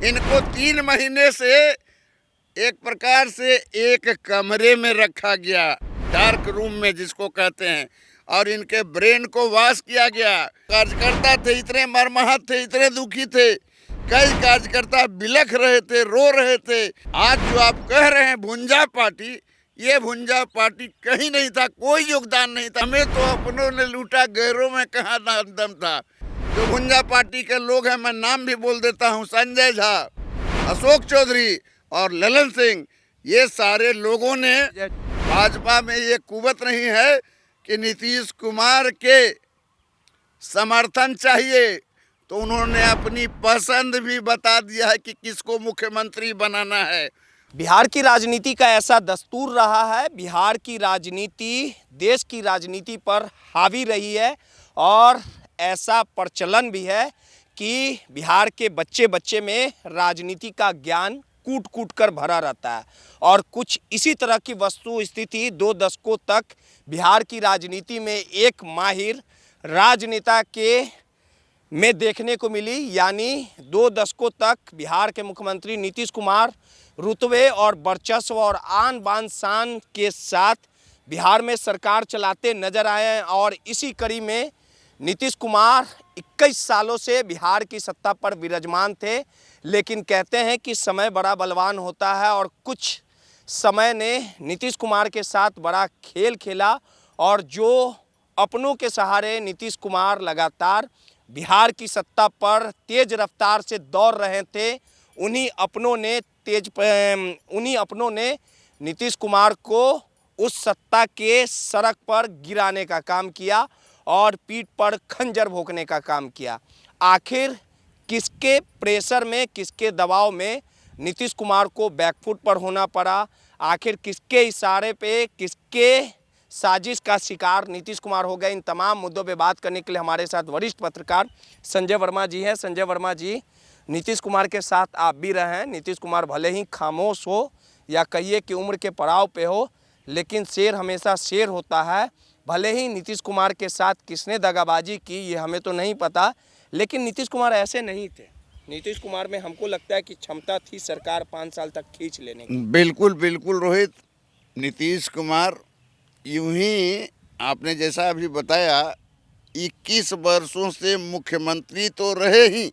इनको 3 महीने से एक प्रकार से एक कमरे में रखा गया, डार्क रूम में जिसको कहते हैं, और इनके ब्रेन को वॉश किया गया। कार्यकर्ता थे इतने मर्माहत थे, इतने दुखी थे, कई कार्यकर्ता बिलख रहे थे, रो रहे थे। आज जो आप कह रहे हैं भुंजा पार्टी, ये भुंजा पार्टी कहीं नहीं था, कोई योगदान नहीं था। हमें तो अपनों ने लूटा, गैरों में कहाँ दम था। जो भुंजा पार्टी के लोग हैं, मैं नाम भी बोल देता हूँ, संजय झा, अशोक चौधरी और ललन सिंह, ये सारे लोगों ने, भाजपा में ये कुवत नहीं है कि नीतीश कुमार के समर्थन चाहिए, तो उन्होंने अपनी पसंद भी बता दिया है कि किसको मुख्यमंत्री बनाना है। बिहार की राजनीति का ऐसा दस्तूर रहा है, बिहार की राजनीति देश की राजनीति पर हावी रही है और ऐसा प्रचलन भी है कि बिहार के बच्चे बच्चे में राजनीति का ज्ञान कूट कूट कर भरा रहता है। और कुछ इसी तरह की वस्तु स्थिति 2 दशकों तक बिहार की राजनीति में एक माहिर राजनेता के में देखने को मिली। यानी 2 दशकों तक बिहार के मुख्यमंत्री नीतीश कुमार रुतबे और वर्चस्व और आन बान शान के साथ बिहार में सरकार चलाते नजर आए हैं। और इसी कड़ी में नीतीश कुमार 21 सालों से बिहार की सत्ता पर विराजमान थे, लेकिन कहते हैं कि समय बड़ा बलवान होता है और कुछ समय ने नीतीश कुमार के साथ बड़ा खेल खेला और जो अपनों के सहारे नीतीश कुमार लगातार बिहार की सत्ता पर तेज रफ्तार से दौड़ रहे थे, उन्हीं अपनों ने नीतीश कुमार को उस सत्ता के सड़क पर गिराने का काम किया और पीठ पर खंजर भोंकने का काम किया। आखिर किसके प्रेशर में, किसके दबाव में नीतीश कुमार को बैकफुट पर होना पड़ा? आखिर किसके इशारे पे, किसके साजिश का शिकार नीतीश कुमार हो गए? इन तमाम मुद्दों पे बात करने के लिए हमारे साथ वरिष्ठ पत्रकार संजय वर्मा जी हैं। संजय वर्मा जी, नीतीश कुमार के साथ आप भी रहे हैं। नीतीश कुमार भले ही खामोश हो या कहिए कि उम्र के पड़ाव पे हो, लेकिन शेर हमेशा शेर होता है। भले ही नीतीश कुमार के साथ किसने दगाबाजी की ये हमें तो नहीं पता, लेकिन नीतीश कुमार ऐसे नहीं थे। नीतीश कुमार में हमको लगता है कि क्षमता थी सरकार 5 साल तक खींच लेने की। बिल्कुल बिल्कुल रोहित, नीतीश कुमार यूं ही आपने जैसा अभी बताया 21 वर्षों से मुख्यमंत्री तो रहे ही,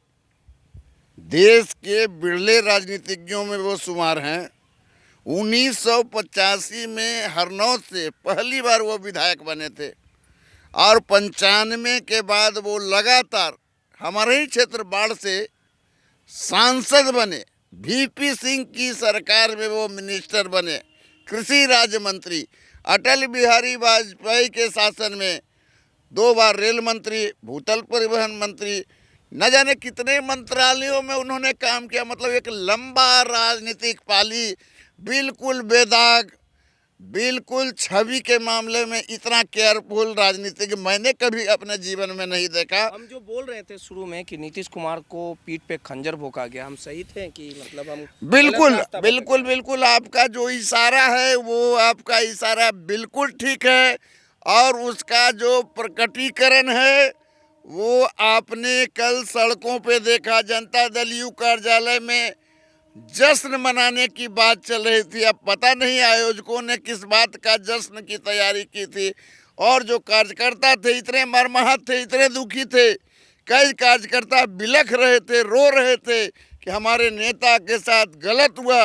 देश के बिरले राजनीतिज्ञों में वो शुमार हैं। 1985 में हरनौत से पहली बार वो विधायक बने थे और 95 के बाद वो लगातार हमारे ही क्षेत्र बाढ़ से सांसद बने। वीपी सिंह की सरकार में वो मिनिस्टर बने, कृषि राज्य मंत्री। अटल बिहारी वाजपेयी के शासन में 2 बार रेल मंत्री, भूतल परिवहन मंत्री, न जाने कितने मंत्रालयों में उन्होंने काम किया। मतलब एक लंबा राजनीतिक पाली, बिल्कुल बेदाग, बिल्कुल छवि के मामले में इतना केयरफुल राजनीतिक मैंने कभी अपने जीवन में नहीं देखा। हम जो बोल रहे थे शुरू में कि नीतीश कुमार को पीठ पे खंजर भोंका गया, हम सही थे कि मतलब हम बिल्कुल बिल्कुल बिल्कुल आपका जो इशारा है वो आपका इशारा बिल्कुल ठीक है, और उसका जो प्रकटीकरण है वो आपने कल सड़कों पे देखा। जनता दल यू कार्यालय में जश्न मनाने की बात चल रही थी। अब पता नहीं आयोजकों ने किस बात का जश्न की तैयारी की थी, और जो कार्यकर्ता थे इतने मर्माहत थे, इतने दुखी थे, कई कार्यकर्ता बिलख रहे थे, रो रहे थे कि हमारे नेता के साथ गलत हुआ।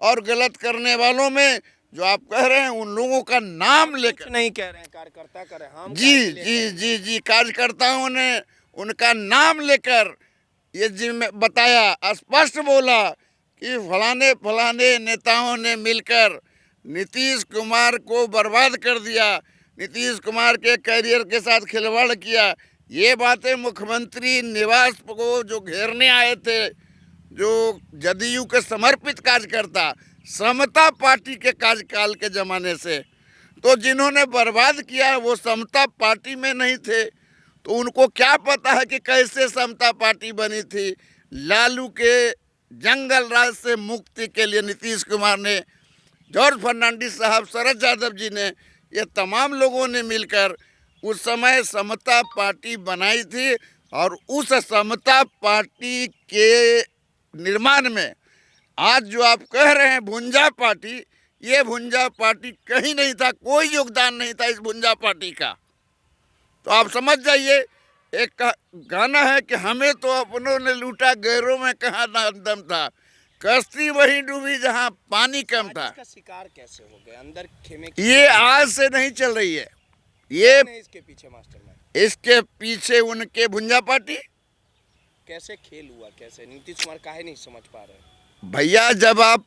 और गलत करने वालों में जो आप कह रहे हैं उन लोगों का नाम लेकर नहीं कह रहे हैं, कार्यकर्ता कह रहे हैं हम। जी कार्यकर्ताओं ने उनका नाम लेकर ये जिम्मे बताया, स्पष्ट बोला कि फलाने फलाने नेताओं ने मिलकर नीतीश कुमार को बर्बाद कर दिया, नीतीश कुमार के करियर के साथ खिलवाड़ किया। ये बातें मुख्यमंत्री निवास को जो घेरने आए थे, जो जदयू के समर्पित कार्यकर्ता, समता पार्टी के कार्यकाल के ज़माने से, तो जिन्होंने बर्बाद किया वो समता पार्टी में नहीं थे, तो उनको क्या पता है कि कैसे समता पार्टी बनी थी। लालू के जंगल राज से मुक्ति के लिए नीतीश कुमार ने, जॉर्ज फर्नांडिस साहब, शरद यादव जी ने, ये तमाम लोगों ने मिलकर उस समय समता पार्टी बनाई थी। और उस समता पार्टी के निर्माण में आज जो आप कह रहे हैं भुंजा पार्टी, ये भुंजा पार्टी कहीं नहीं था, कोई योगदान नहीं था इस भुंजा पार्टी का। तो आप समझ जाइए, एक गाना है कि हमें तो अपनों ने लूटा, गैरों में कहाँ दम था, कश्ती वहीं डूबी जहाँ पानी कम था। इसका शिकार कैसे हो गए अंदर खेमे ये आज से नहीं चल रही है, ये इसके पीछे मास्टरमाइंड, इसके पीछे उनके भुंजा पार्टी। कैसे खेल हुआ, कैसे नीतीश कुमार काहे नहीं समझ पा रहे? भैया जब आप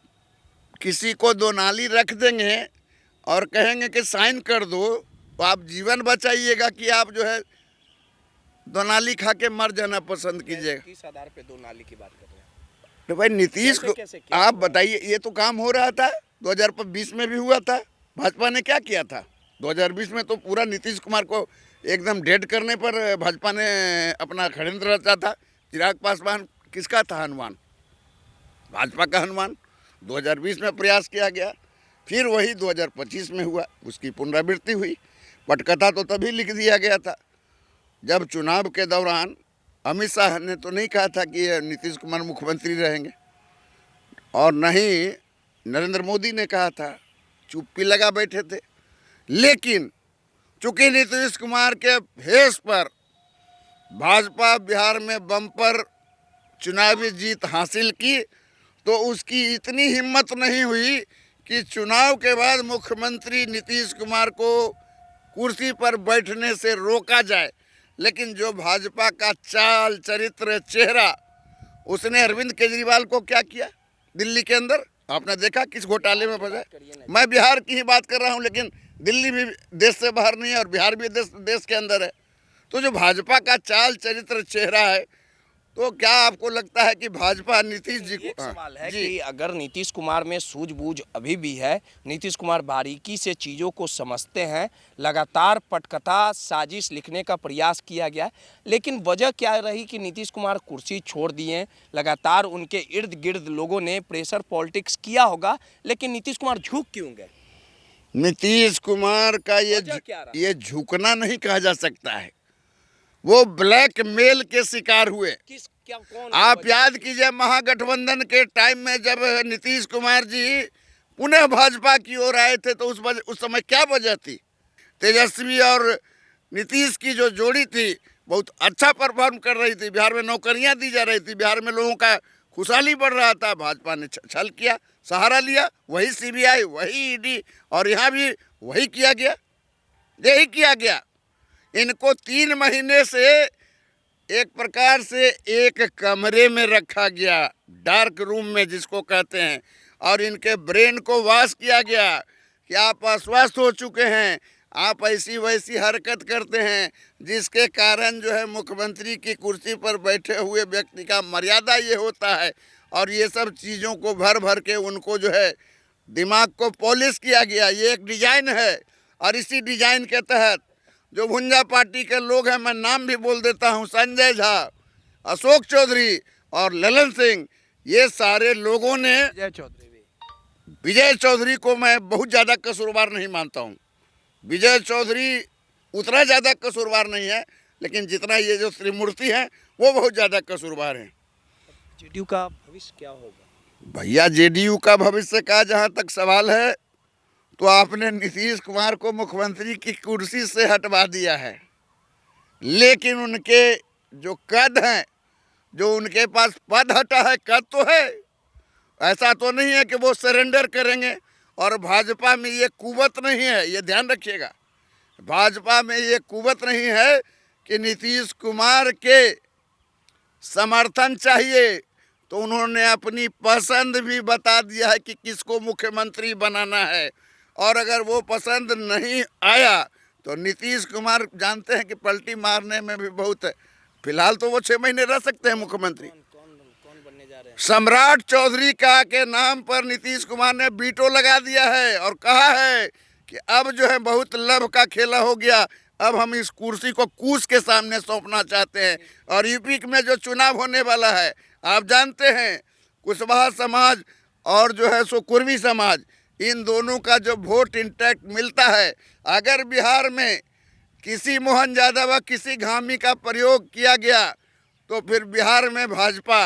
किसी को दो नाली रख देंगे और कहेंगे कि साइन कर दो, तो आप जीवन बचाइएगा कि आप जो है दो नाली खा के मर जाना पसंद कीजिएगा? किस आधार पे दो नाली की बात कर रहे हैं? तो भाई नीतीश को आप बताइए, ये तो काम हो रहा था 2020 में भी हुआ था। भाजपा ने क्या किया था 2020 में? तो पूरा नीतीश कुमार को एकदम डेड करने पर भाजपा ने अपना षड्यंत्र रचा था। चिराग पासवान किसका था हनुमान? भाजपा का हनुमान। 2020 में प्रयास किया गया, फिर वही 2025 में हुआ, उसकी पुनरावृत्ति हुई। पटकथा तो तभी लिख दिया गया था जब चुनाव के दौरान अमित शाह ने तो नहीं कहा था कि नीतीश कुमार मुख्यमंत्री रहेंगे, और न ही नरेंद्र मोदी ने कहा था, चुप्पी लगा बैठे थे। लेकिन चूंकि नीतीश कुमार के भेष पर भाजपा बिहार में बम्पर चुनावी जीत हासिल की, तो उसकी इतनी हिम्मत नहीं हुई कि चुनाव के बाद मुख्यमंत्री नीतीश कुमार को कुर्सी पर बैठने से रोका जाए। लेकिन जो भाजपा का चाल चरित्र चेहरा, उसने अरविंद केजरीवाल को क्या किया दिल्ली के अंदर, आपने देखा किस घोटाले में फंसा। मैं बिहार की ही बात कर रहा हूं, लेकिन दिल्ली भी देश से बाहर नहीं है और बिहार भी देश के अंदर है। तो जो भाजपा का चाल चरित्र चेहरा है, तो क्या आपको लगता है कि भाजपा नीतीश जी को? एक सवाल है कि अगर नीतीश कुमार में सूझबूझ अभी भी है, नीतीश कुमार बारीकी से चीज़ों को समझते हैं, लगातार पटकथा साजिश लिखने का प्रयास किया गया, लेकिन वजह क्या रही कि नीतीश कुमार कुर्सी छोड़ दिए? लगातार उनके इर्द गिर्द लोगों ने प्रेशर पॉलिटिक्स किया होगा, लेकिन नीतीश कुमार झुक क्यों गए? नीतीश कुमार का ये झुकना नहीं कहा जा सकता है, वो ब्लैकमेल के शिकार हुए। कौन? आप याद कीजिए महागठबंधन के टाइम में जब नीतीश कुमार जी पुनः भाजपा की ओर आए थे, तो उस समय क्या वजह थी? तेजस्वी और नीतीश की जो जोड़ी थी बहुत अच्छा परफॉर्म कर रही थी, बिहार में नौकरियां दी जा रही थी, बिहार में लोगों का खुशहाली बढ़ रहा था। भाजपा ने छल किया, सहारा लिया, वही CBI, वही ED, और यहाँ भी वही किया गया, यही किया गया। इनको 3 महीने से एक प्रकार से एक कमरे में रखा गया, डार्क रूम में जिसको कहते हैं, और इनके ब्रेन को वॉश किया गया कि आप अस्वस्थ हो चुके हैं, आप ऐसी वैसी हरकत करते हैं जिसके कारण जो है मुख्यमंत्री की कुर्सी पर बैठे हुए व्यक्ति का मर्यादा ये होता है। और ये सब चीज़ों को भर भर के उनको जो है दिमाग को पॉलिश किया गया। ये एक डिजाइन है, और इसी डिजाइन के तहत जो भुंजा पार्टी के लोग हैं, मैं नाम भी बोल देता हूं, संजय झा, अशोक चौधरी और ललन सिंह, ये सारे लोगों ने, विजय चौधरी को मैं बहुत ज़्यादा कसूरवार नहीं मानता हूं। विजय चौधरी उतना ज़्यादा कसूरवार नहीं है, लेकिन जितना ये जो त्रिमूर्ति हैं वो बहुत ज़्यादा कसूरवार हैं। जेडीयू का भविष्य क्या होगा? भैया जेडीयू का भविष्य का जहाँ तक सवाल है, तो आपने नीतीश कुमार को मुख्यमंत्री की कुर्सी से हटवा दिया है, लेकिन उनके जो कद हैं, जो उनके पास पद हटा है, कद तो है, ऐसा तो नहीं है कि वो सरेंडर करेंगे। और भाजपा में ये कुवत नहीं है, ये ध्यान रखिएगा, भाजपा में ये कुवत नहीं है कि नीतीश कुमार के समर्थन चाहिए, तो उन्होंने अपनी पसंद भी बता दिया है कि किसको मुख्यमंत्री बनाना है। और अगर वो पसंद नहीं आया तो नीतीश कुमार जानते हैं कि पलटी मारने में भी बहुत है। फिलहाल तो वो 6 महीने रह सकते हैं मुख्यमंत्री। कौन बनने जा रहे हैं? सम्राट चौधरी का के नाम पर नीतीश कुमार ने वीटो लगा दिया है और कहा है कि अब जो है बहुत लब का खेला हो गया, अब हम इस कुर्सी को कूस के सामने सौंपना चाहते हैं। और यूपी में जो चुनाव होने वाला है, आप जानते हैं कुशवाहा समाज और जो है सो कुर्मी समाज, इन दोनों का जो वोट इंटैक्ट मिलता है, अगर बिहार में किसी मोहन यादव व किसी घामी का प्रयोग किया गया तो फिर बिहार में भाजपा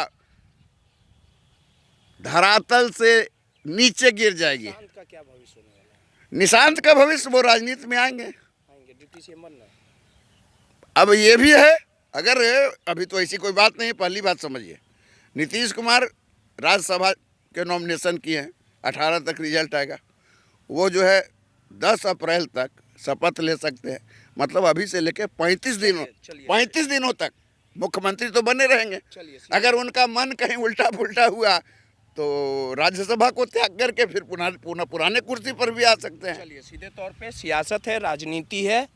धरातल से नीचे गिर जाएगी। निशांत का क्या भविष्य होने वाला है? निशांत का भविष्य, वो राजनीति में आएंगे। डिप्टी सीएम बनना है। अब ये भी है, अगर अभी तो ऐसी कोई बात नहीं, पहली बात समझिए, नीतीश कुमार राज्यसभा के नॉमिनेशन किए हैं, 18 तक रिजल्ट आएगा। वो जो है 10 अप्रैल तक शपथ ले सकते हैं, मतलब अभी से लेके 35 दिनों तक मुख्यमंत्री तो बने रहेंगे। अगर उनका मन कहीं उल्टा पुल्टा हुआ तो राज्यसभा को त्याग करके फिर पुनः पुराने कुर्सी पर भी आ सकते हैं। चलिए, सीधे तौर पे सियासत है, राजनीति है,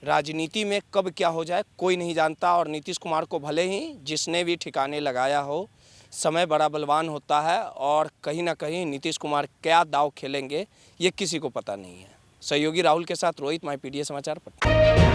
राजनीति में कब क्या हो जाए कोई नहीं जानता। और नीतीश कुमार को भले ही जिसने भी ठिकाने लगाया हो, समय बड़ा बलवान होता है और कहीं ना कहीं नीतीश कुमार क्या दाव खेलेंगे ये किसी को पता नहीं है। सहयोगी राहुल के साथ रोहित, माई पीडीए समाचार पटना।